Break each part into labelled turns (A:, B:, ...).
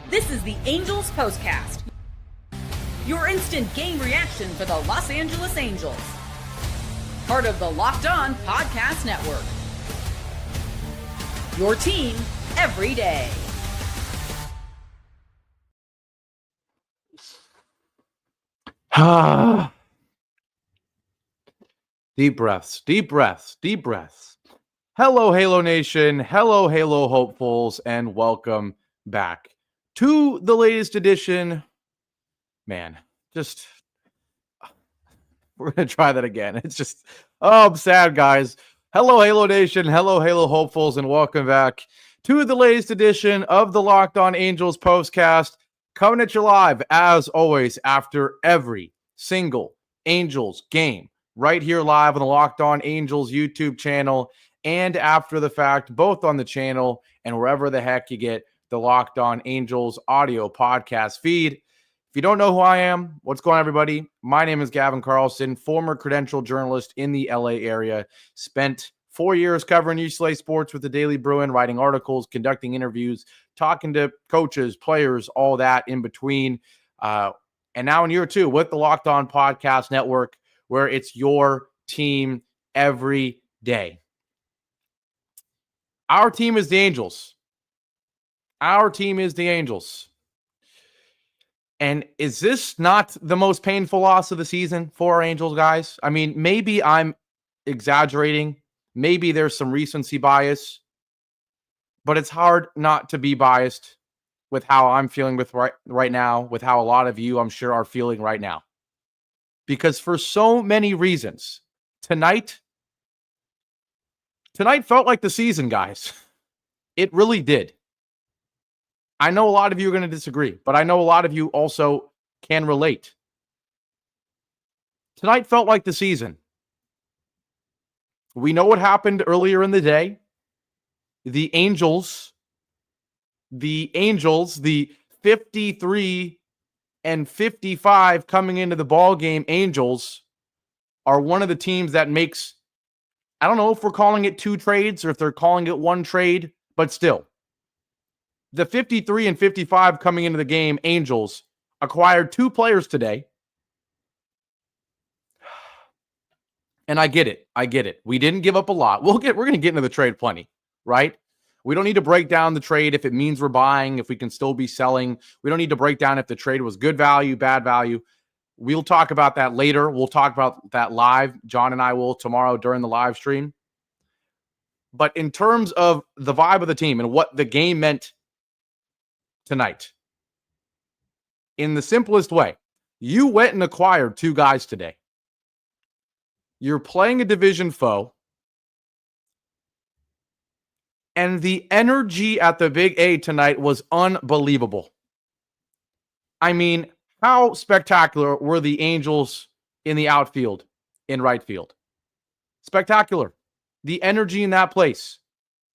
A: This is the Angels POSTCAST, your instant game reaction for the Los Angeles Angels. Part of the Locked On Podcast Network. Your team every day.
B: Deep breaths, deep breaths, deep breaths. Hello, Halo Nation. Hello, Halo hopefuls, and welcome back to the latest edition. Man, we're going to try that again. I'm sad, guys. Hello, Halo Nation. Hello, Halo hopefuls, and welcome back to the latest edition of the Locked On Angels POSTCAST. Coming at you live, as always, after every single Angels game. Right here live on the Locked On Angels YouTube channel and after the fact, both on the channel and wherever the heck you get the Locked On Angels audio podcast feed. If you don't know who I am, what's going on, everybody? My name is Gavin Carlson, former credentialed journalist in the LA area. Spent 4 years covering UCLA sports with the Daily Bruin, writing articles, conducting interviews, talking to coaches, players, all that in between. And now in year two with the Locked On Podcast Network, where it's your team every day. Our team is the Angels. Our team is the Angels. And is this not the most painful loss of the season for our Angels, guys? I mean, maybe I'm exaggerating. Maybe there's some recency bias. But it's hard not to be biased with how I'm feeling with right now, with how a lot of you, I'm sure, are feeling right now. Because for so many reasons, tonight felt like the season, guys. It really did. I know a lot of you are going to disagree, but I know a lot of you also can relate. Tonight felt like the season. We know what happened earlier in the day. The Angels, the 53 and 55 coming into the ball game Angels are one of the teams that makes, I don't know if we're calling it two trades or if they're calling it one trade, but still. The 53 and 55 coming into the game Angels acquired two players today. And I get it. We didn't give up a lot. We're going to get into the trade plenty, right? We don't need to break down the trade if it means we're buying, if we can still be selling. We don't need to break down if the trade was good value, bad value. We'll talk about that later. We'll talk about that live. John and I will tomorrow during the live stream. But in terms of the vibe of the team and what the game meant tonight, in the simplest way, you went and acquired two guys today. You're playing a division foe. And the energy at the Big A tonight was unbelievable. I mean, how spectacular were the Angels in the outfield, in right field? Spectacular. The energy in that place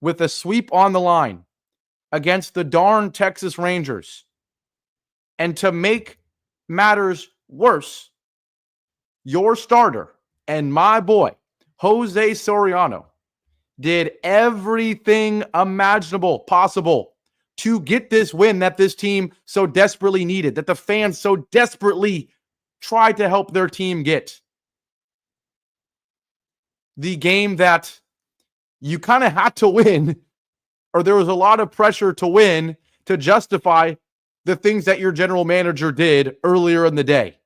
B: with a sweep on the line against the darn Texas Rangers. And to make matters worse, your starter and my boy, Jose Soriano, did everything imaginable possible to get this win that this team so desperately needed, that the fans so desperately tried to help their team get. The game that you kind of had to win, or there was a lot of pressure to win to justify the things that your general manager did earlier in the day.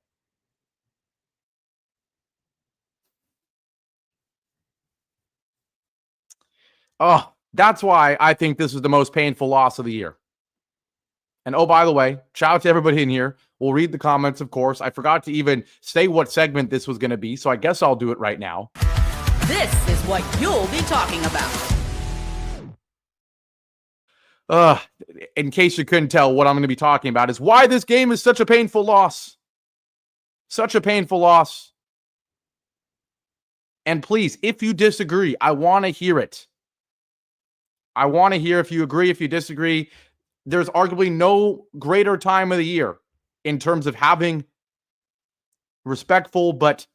B: Oh, that's why I think this is the most painful loss of the year. And oh, by the way, shout out to everybody in here. We'll read the comments, of course. I forgot to even say what segment this was going to be, so I guess I'll do it right now.
A: This is what you'll be talking about.
B: In case you couldn't tell, what I'm going to be talking about is why this game is such a painful loss. Such a painful loss. And please, if you disagree, I want to hear it. I want to hear if you agree, if you disagree. There's arguably no greater time of the year in terms of having respectful but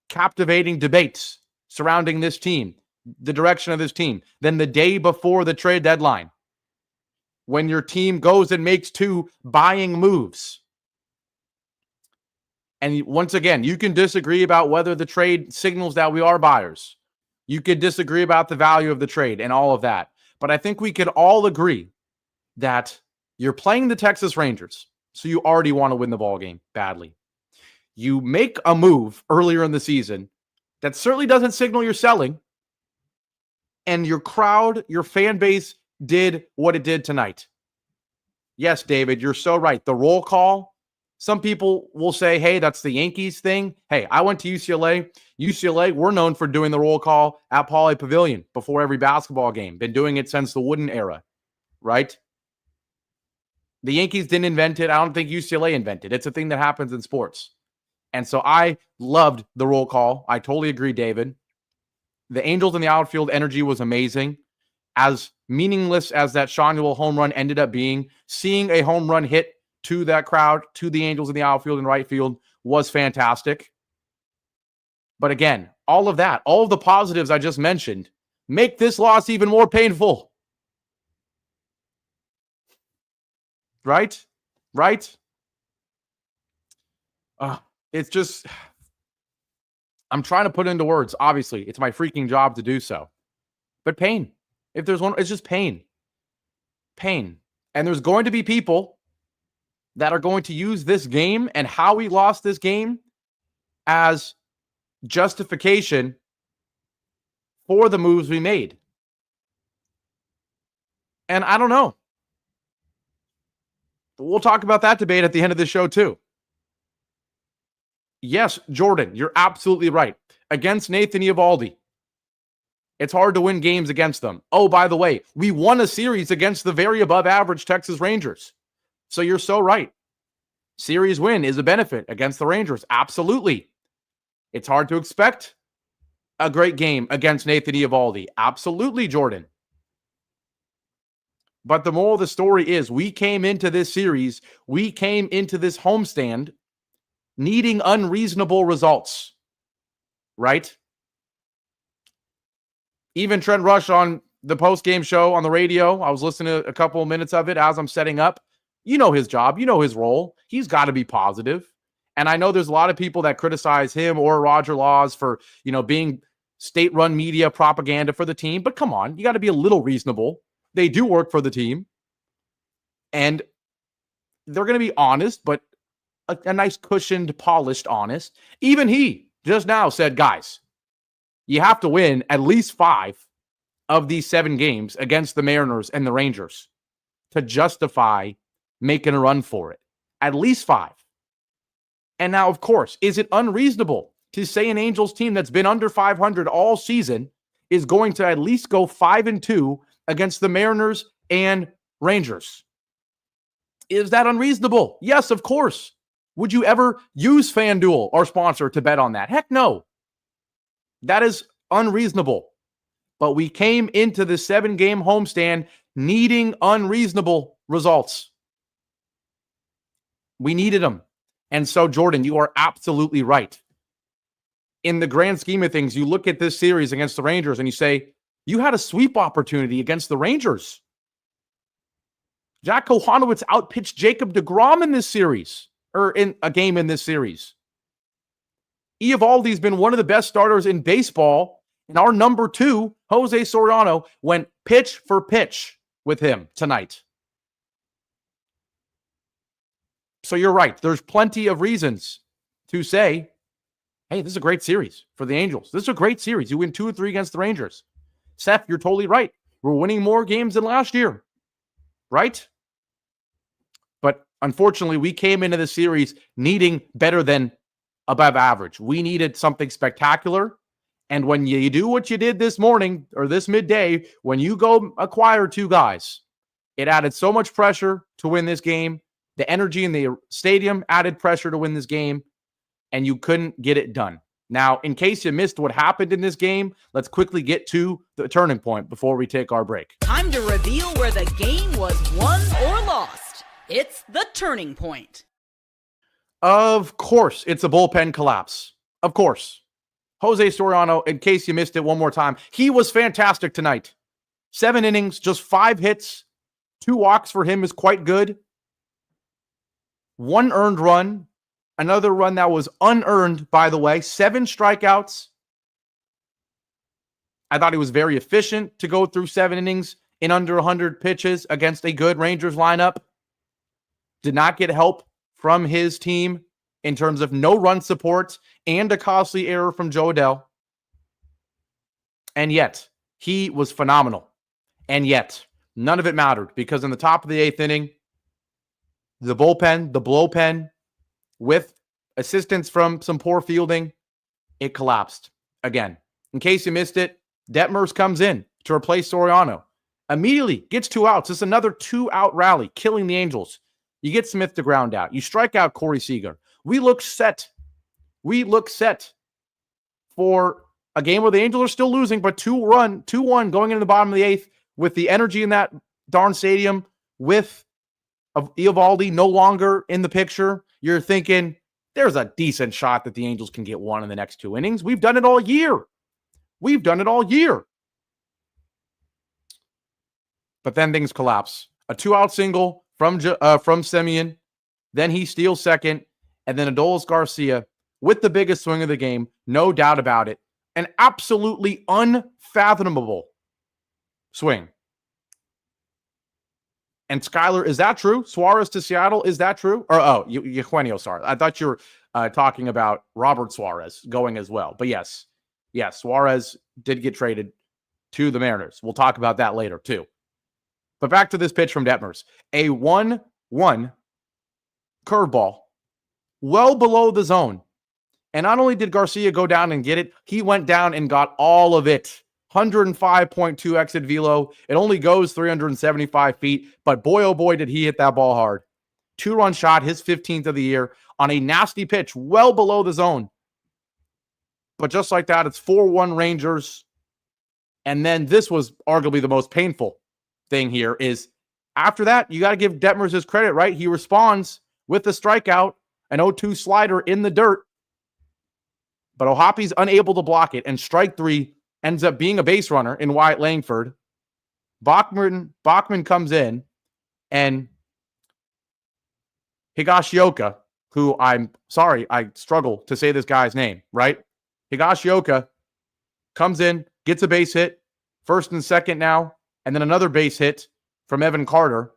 B: captivating debates surrounding this team, the direction of this team, than the day before the trade deadline. when your team goes and makes 2 buying moves. And once again, you can disagree about whether the trade signals that we are buyers. You could disagree about the value of the trade and all of that. But I think we could all agree that you're playing the Texas Rangers, so you already want to win the ball game badly. You make a move earlier in the season that certainly doesn't signal you're selling, and your crowd, your fan base did what it did tonight. Yes, David, you're so right. The roll call, some people will say, hey, that's the Yankees thing. Hey, I went to UCLA. UCLA, we're known for doing the roll call at Pauley Pavilion before every basketball game. Been doing it since the Wooden era, right? The Yankees didn't invent it. I don't think UCLA invented it. It's a thing that happens in sports. And so I loved the roll call. I totally agree, David. The Angels in the outfield energy was amazing. As meaningless as that Sean Newell home run ended up being, seeing a home run hit to that crowd, to the Angels in the outfield and right field was fantastic. But again, all of that, all of the positives I just mentioned, make this loss even more painful. Right? It's just, I'm trying to put into words. Obviously, it's my freaking job to do so. But pain. If there's one, it's just pain. Pain. And there's going to be people that are going to use this game and how we lost this game as justification for the moves we made. And I don't know. We'll talk about that debate at the end of the show too. Yes, Jordan, you're absolutely right. Against Nathan Eovaldi, it's hard to win games against them. Oh, by the way, we won a series against the very above average Texas Rangers. So you're so right. Series win is a benefit against the Rangers. Absolutely. It's hard to expect a great game against Nathan Eovaldi. Absolutely, Jordan. But the moral of the story is we came into this series, we came into this homestand needing unreasonable results, right? Even Trent Rush on the post-game show on the radio, I was listening to a couple of minutes of it as I'm setting up. You know his job. You know his role. He's got to be positive. And I know there's a lot of people that criticize him or Roger Laws for, being state-run media propaganda for the team. But come on, you got to be a little reasonable. They do work for the team. And they're going to be honest, but a nice cushioned, polished honest. Even he just now said, guys, you have to win at least 5 of these 7 games against the Mariners and the Rangers to justify making a run for it. At least 5. And now, of course, is it unreasonable to say an Angels team that's been under 500 all season is going to at least go 5-2 against the Mariners and Rangers? Is that unreasonable? Yes, of course. Would you ever use FanDuel, our sponsor, to bet on that? Heck no. That is unreasonable. But we came into the 7-game homestand needing unreasonable results. We needed them. And so, Jordan, you are absolutely right. In the grand scheme of things, you look at this series against the Rangers and you say, you had a sweep opportunity against the Rangers. Jack Kohanowitz outpitched Jacob deGrom in this series, or in a game in this series. Eovaldi's been one of the best starters in baseball, and our number 2, Jose Soriano, went pitch for pitch with him tonight. So you're right. There's plenty of reasons to say, hey, this is a great series for the Angels. This is a great series. You win 2 or 3 against the Rangers. Seth, you're totally right. We're winning more games than last year, right? But unfortunately, we came into the series needing better than above average. We needed something spectacular. And when you do what you did this morning or this midday, when you go acquire 2 guys, it added so much pressure to win this game. The energy in the stadium added pressure to win this game, and you couldn't get it done. Now, in case you missed what happened in this game, let's quickly get to the turning point before we take our break.
A: Time to reveal where the game was won or lost. It's the turning point.
B: Of course, it's a bullpen collapse. Of course. Jose Soriano, in case you missed it one more time, he was fantastic tonight. 7 innings, just 5 hits, 2 walks for him is quite good. 1 earned run, another run that was unearned, by the way. 7 strikeouts. I thought he was very efficient to go through 7 innings in under 100 pitches against a good Rangers lineup. Did not get help from his team in terms of no run support and a costly error from Joe Adell. And yet, he was phenomenal. And yet, none of it mattered because in the top of the 8th inning, the bullpen, the blowpen, with assistance from some poor fielding, it collapsed again. In case you missed it, Detmers comes in to replace Soriano. Immediately gets 2 outs. It's another 2-out rally, killing the Angels. You get Smith to ground out. You strike out Corey Seager. We look set. We look set for a game where the Angels are still losing, but 2-1 going into the bottom of the 8th with the energy in that darn stadium, with Eovaldi no longer in the picture. You're thinking there's a decent shot that the Angels can get 1 in the next 2 innings. We've done it all year. We've done it all year. But then things collapse. A 2-out single from Semien. Then he steals second. And then Adolis Garcia with the biggest swing of the game. No doubt about it. An absolutely unfathomable swing. And Skyler, is that true? Suarez to Seattle, is that true? Or, Eugenio, sorry. I thought you were talking about Robert Suarez going as well. But yes, Suarez did get traded to the Mariners. We'll talk about that later, too. But back to this pitch from Detmers. A 1-1 curveball, well below the zone. And not only did Garcia go down and get it, he went down and got all of it. 105.2 exit velo. It only goes 375 feet, but boy, oh boy, did he hit that ball hard. 2-run shot, his 15th of the year, on a nasty pitch, well below the zone. But just like that, it's 4-1 Rangers. And then this was arguably the most painful thing here is after that, you got to give Detmers his credit, right? He responds with the strikeout, an 0-2 slider in the dirt. But O'Hoppe's unable to block it, and strike 3 ends up being a base runner in Wyatt Langford. Bachman comes in, and Higashioka, who I'm sorry, I struggle to say this guy's name, right? Higashioka comes in, gets a base hit, first and second now, and then another base hit from Evan Carter.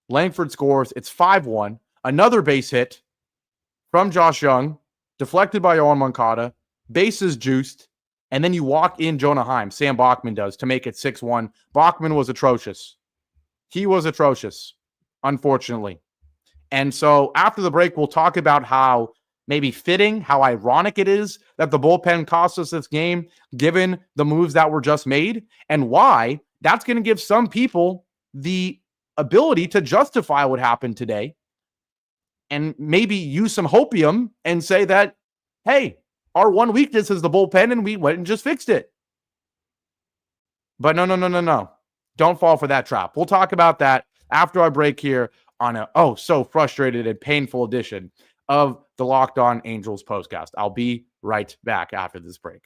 B: Langford scores. It's 5-1. Another base hit from Josh Young, deflected by Yohan Moncada, bases juiced, and then you walk in Jonah Heim. Sam Bachman does to make it 6-1. Bachman was atrocious. He was atrocious, unfortunately. And so after the break, we'll talk about how maybe fitting, how ironic it is that the bullpen cost us this game, given the moves that were just made, and why that's going to give some people the ability to justify what happened today and maybe use some hopium and say that, hey, our one weakness is the bullpen and we went and just fixed it. But no. Don't fall for that trap. We'll talk about that after our break here on a so frustrated and painful edition of the Locked On Angels postcast. I'll be right back after this break.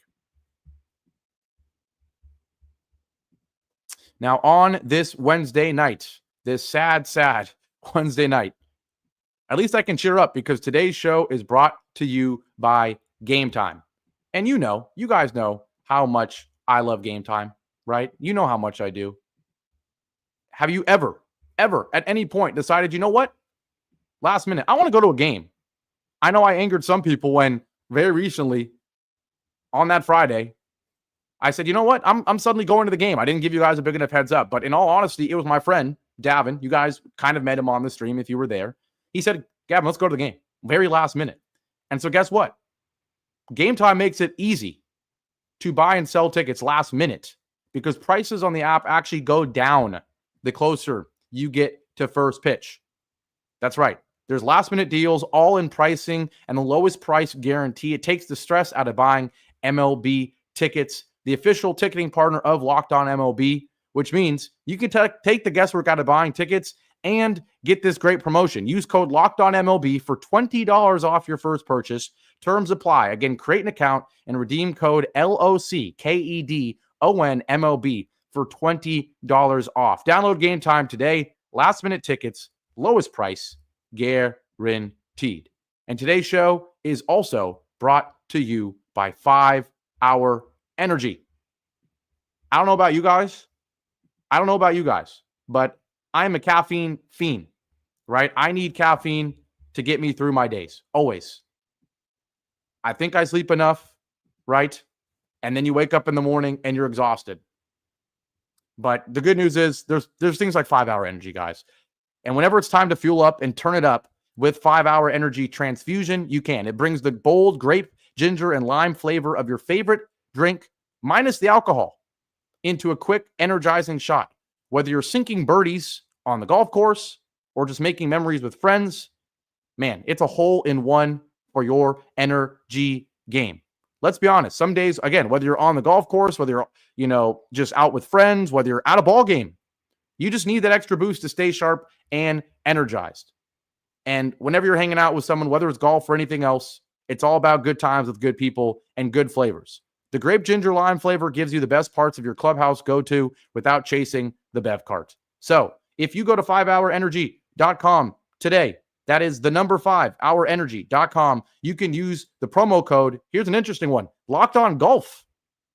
B: Now, on this Wednesday night, this sad Wednesday night, at least I can cheer up because today's show is brought to you by Gametime. And you guys know how much I love Gametime, right? You know how much I do. Have you ever at any point decided, you know what? Last minute, I want to go to a game. I know I angered some people when very recently on that Friday, I said, you know what? I'm suddenly going to the game. I didn't give you guys a big enough heads up. But in all honesty, it was my friend, Davin. You guys kind of met him on the stream if you were there. He said, Gavin, let's go to the game. Very last minute. And so guess what? Gametime makes it easy to buy and sell tickets last minute because prices on the app actually go down the closer you get to first pitch. That's right. There's last minute deals, all in pricing and the lowest price guarantee. It takes the stress out of buying MLB tickets, the official ticketing partner of Locked On MLB, which means you can take the guesswork out of buying tickets and get this great promotion. Use code Locked On MLB for $20 off your first purchase. Terms apply. Again, create an account and redeem code LOCKEDON MLB for $20 off. Download Gametime today. last minute tickets, lowest price, guaranteed. And today's show is also brought to you by 5 Hour Energy. I don't know about you guys. But I'm a caffeine fiend, right? I need caffeine to get me through my days, always. I think I sleep enough, right? And then you wake up in the morning and you're exhausted. But the good news is there's things like 5 Hour Energy, guys. And whenever it's time to fuel up and turn it up with 5 Hour Energy Transfusion, you can. It brings the bold grape, ginger, and lime flavor of your favorite drink, minus the alcohol, into a quick, energizing shot. Whether you're sinking birdies on the golf course or just making memories with friends, man, it's a hole-in-one for your energy game. Let's be honest. Some days, again, whether you're on the golf course, whether you're, just out with friends, whether you're at a ball game, you just need that extra boost to stay sharp and energized. And whenever you're hanging out with someone, whether it's golf or anything else, it's all about good times with good people and good flavors. The grape ginger lime flavor gives you the best parts of your clubhouse go-to without chasing the bev cart. So if you go to 5hourenergy.com today, that is the number 5hourenergy.com, you can use the promo code. Here's an interesting one, Locked On Golf,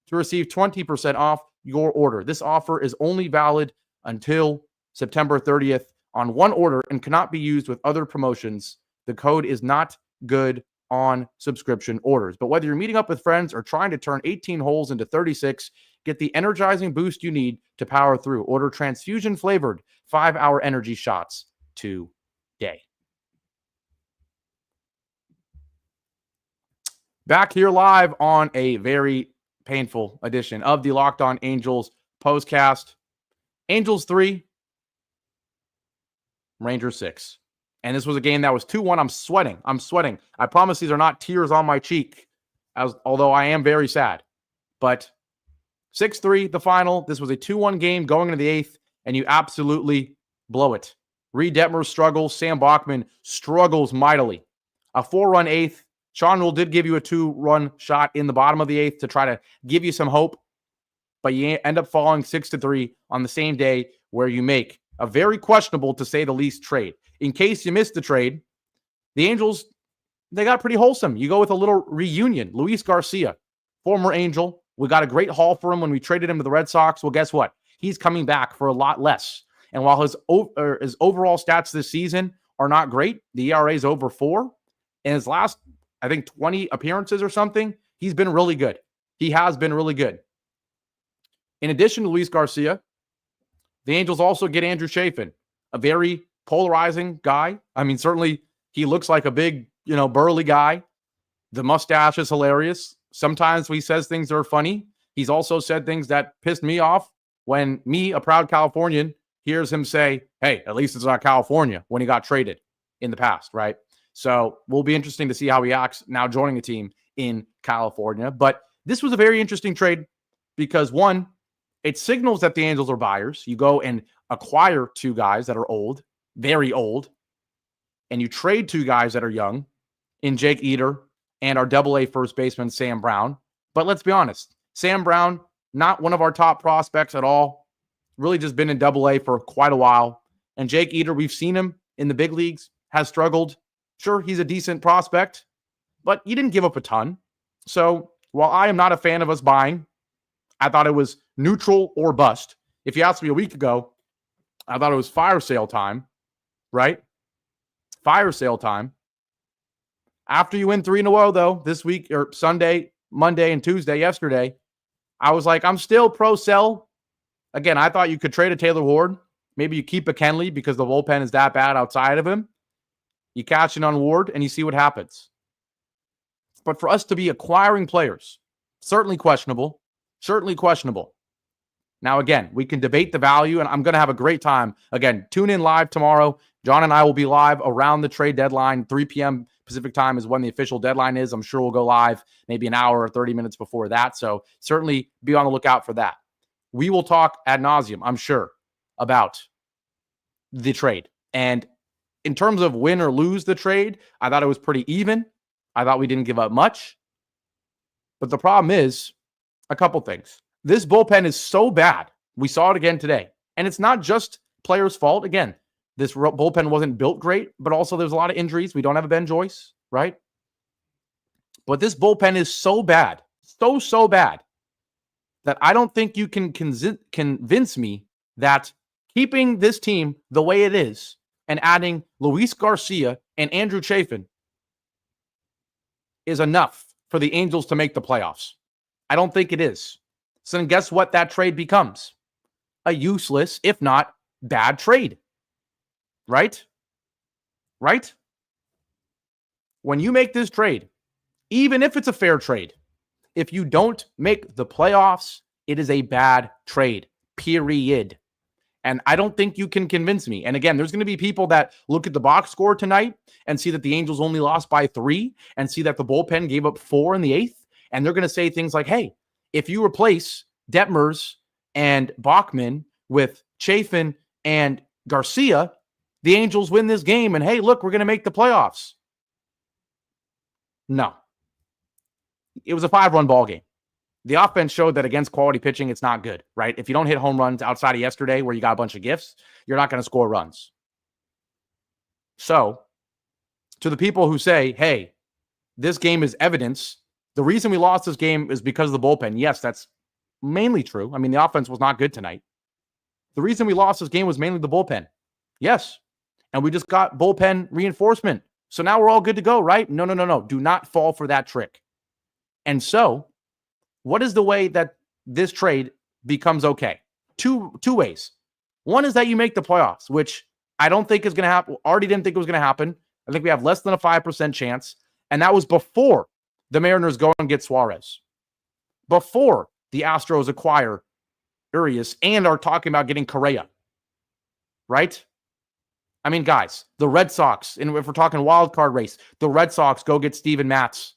B: to receive 20% off your order. This offer is only valid until September 30th on one order and cannot be used with other promotions. The code is not good on subscription orders. But whether you're meeting up with friends or trying to turn 18 holes into 36, get the energizing boost you need to power through. Order transfusion flavored 5 Hour Energy shots today. Back here live on a very painful edition of the Locked On Angels postcast. Angels 3, Rangers 6. And this was a game that was 2-1. I'm sweating. I promise these are not tears on my cheek, although I am very sad. But 6-3, the final. This was a 2-1 game going into the 8th, and you absolutely blow it. Reed Detmer struggles. Sam Bachman struggles mightily. A 4-run 8th. Sean Rule did give you a 2-run shot in the bottom of the 8th to try to give you some hope, but you end up falling 6-3 on the same day where you make a very questionable, to say the least, trade. In case you missed the trade, the Angels, they got pretty wholesome. You go with a little reunion. Luis Garcia, former Angel. We got a great haul for him when we traded him to the Red Sox. Well, guess what? He's coming back for a lot less. And while his overall stats this season are not great, the ERA is over 4. In his last, I think, 20 appearances or something, he's been really good. He has been really good. In addition to Luis Garcia, the Angels also get Andrew Chafin, a very polarizing guy. I mean, certainly he looks like a big, burly guy. The mustache is hilarious. Sometimes he says things that are funny. He's also said things that pissed me off when me, a proud Californian, hears him say, hey, at least it's not California, when he got traded in the past, right? So will be interesting to see how he acts now joining a team in California. But this was a very interesting trade because, one, it signals that the Angels are buyers. You go and acquire 2 guys that are old, very old, and you trade 2 guys that are young in Jake Eder and our AA first baseman, Sam Brown. But let's be honest, Sam Brown, not one of our top prospects at all, really just been in AA for quite a while. And Jake Eder, we've seen him in the big leagues, has struggled. Sure, he's a decent prospect, but you didn't give up a ton. So while I am not a fan of us buying, I thought it was neutral or bust. If you asked me a week ago, I thought it was fire sale time, right? Fire sale time. After you win 3 in a row, though, this week, or Sunday, Monday, and Tuesday, yesterday, I was like, I'm still pro sell. Again, I thought you could trade a Taylor Ward. Maybe you keep a Kenley because the bullpen is that bad outside of him. You catch it on Ward, and you see what happens. But for us to be acquiring players, certainly questionable. Certainly questionable. Now, again, we can debate the value, and I'm going to have a great time. Again, tune in live tomorrow. John and I will be live around the trade deadline. 3 p.m. Pacific time is when the official deadline is. I'm sure we'll go live maybe an hour or 30 minutes before that. So certainly be on the lookout for that. We will talk ad nauseum, I'm sure, about the trade. And in terms of win or lose the trade, I thought it was pretty even. I thought we didn't give up much. But the problem is, a couple things. This bullpen is so bad. We saw it again today. And it's not just players' fault. Again, This bullpen wasn't built great, but also there's a lot of injuries. We don't have a Ben Joyce, right? But this bullpen is so bad, so bad, that I don't think you can convince me that keeping this team the way it is and adding Luis Garcia and Andrew Chafin is enough for the Angels to make the playoffs. I don't think it is. So then guess what that trade becomes? A useless, if not bad trade. Right? Right? When you make this trade, even if it's a fair trade, if you don't make the playoffs, it is a bad trade, period. And I don't think you can convince me. And again, there's going to be people that look at the box score tonight and see that the Angels only lost by 3 and see that the bullpen gave up 4 in the 8th. And they're going to say things like, hey, if you replace Detmers and Bachman with Chafin and Garcia, the Angels win this game. And hey, look, we're going to make the playoffs. No. It was a 5-run ball game. The offense showed that against quality pitching, it's not good, right? If you don't hit home runs outside of yesterday where you got a bunch of gifts, you're not going to score runs. So, to the people who say, hey, this game is evidence, the reason we lost this game is because of the bullpen. Yes, that's mainly true. I mean, the offense was not good tonight. The reason we lost this game was mainly the bullpen. Yes. And we just got bullpen reinforcement. So now we're all good to go, right? No. Do not fall for that trick. And so, what is the way that this trade becomes okay? Two ways. One is that you make the playoffs, which I don't think is going to happen. Already didn't think it was going to happen. I think we have less than a 5% chance. And that was before the Mariners go and get Suarez. Before the Astros acquire Urias and are talking about getting Correa. Right? I mean, guys, the Red Sox, and if we're talking wild card race, the Red Sox go get Steven Matz.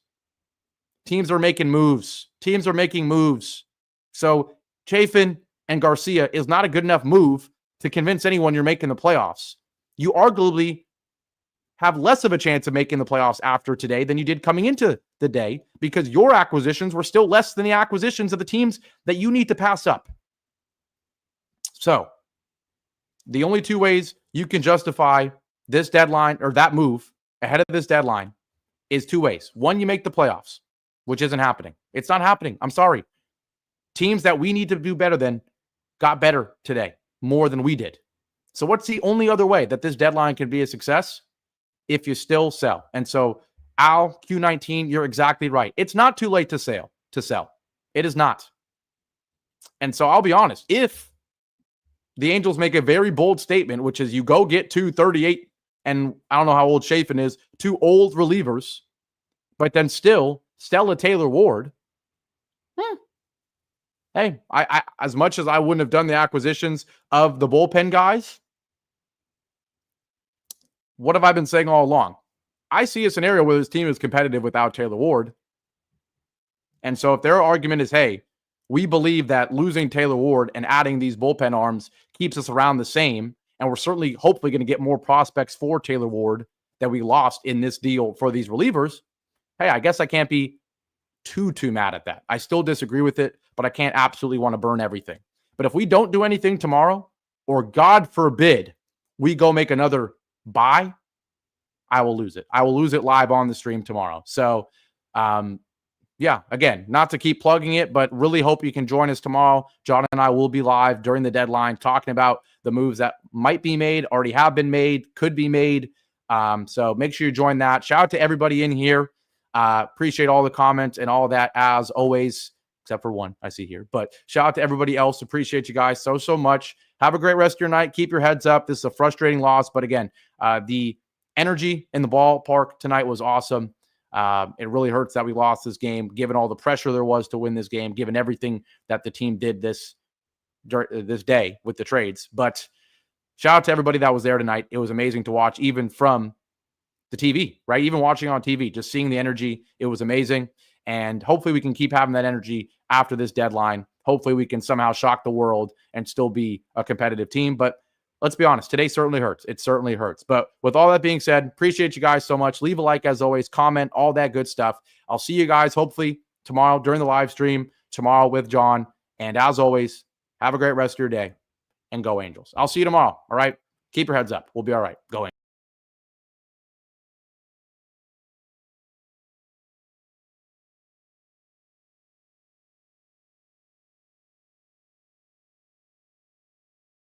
B: Teams are making moves. So Chafin and Garcia is not a good enough move to convince anyone you're making the playoffs. You arguably have less of a chance of making the playoffs after today than you did coming into the day because your acquisitions were still less than the acquisitions of the teams that you need to pass up. So the only 2 ways you can justify this deadline or that move ahead of this deadline is 2 ways. One, you make the playoffs, which isn't happening. It's not happening. I'm sorry. Teams that we need to do better than got better today, more than we did. So what's the only other way that this deadline can be a success? If you still sell. And so, Al, Q19, you're exactly right. It's not too late to sell. It is not. And so I'll be honest. If the Angels make a very bold statement, which is you go get 238, and I don't know how old Chafin is, 2 old relievers, but then still Stella Taylor Ward. Hey, I as much as I wouldn't have done the acquisitions of the bullpen guys, what have I been saying all along? I see a scenario where this team is competitive without Taylor Ward. And so if their argument is, hey, we believe that losing Taylor Ward and adding these bullpen arms keeps us around the same, and we're certainly hopefully going to get more prospects for Taylor Ward that we lost in this deal for these relievers, hey, I guess I can't be too mad at that. I still disagree with it, but I can't absolutely want to burn everything. But if we don't do anything tomorrow, or God forbid, we go make another buy, I will lose it. I will lose it live on the stream tomorrow. So, yeah, again, not to keep plugging it, but really hope you can join us tomorrow. John and I will be live during the deadline talking about the moves that might be made, already have been made, could be made. So make sure you join that. Shout out to everybody in here. Appreciate all the comments and all that as always, except for one I see here. But shout out to everybody else. Appreciate you guys so much. Have a great rest of your night. Keep your heads up. This is a frustrating loss, but again, the energy in the ballpark tonight was awesome. It really hurts that we lost this game, given all the pressure there was to win this game, given everything that the team did this day with the trades. But shout out to everybody that was there tonight. It was amazing to watch, even from the TV, right? Even watching on TV, just seeing the energy, it was amazing. And hopefully we can keep having that energy after this deadline. Hopefully we can somehow shock the world and still be a competitive team. But let's be honest, today certainly hurts. It certainly hurts. But with all that being said, appreciate you guys so much. Leave a like as always, comment, all that good stuff. I'll see you guys hopefully tomorrow during the live stream, tomorrow with John. And as always, have a great rest of your day and go Angels. I'll see you tomorrow. All right. Keep your heads up. We'll be all right. Going.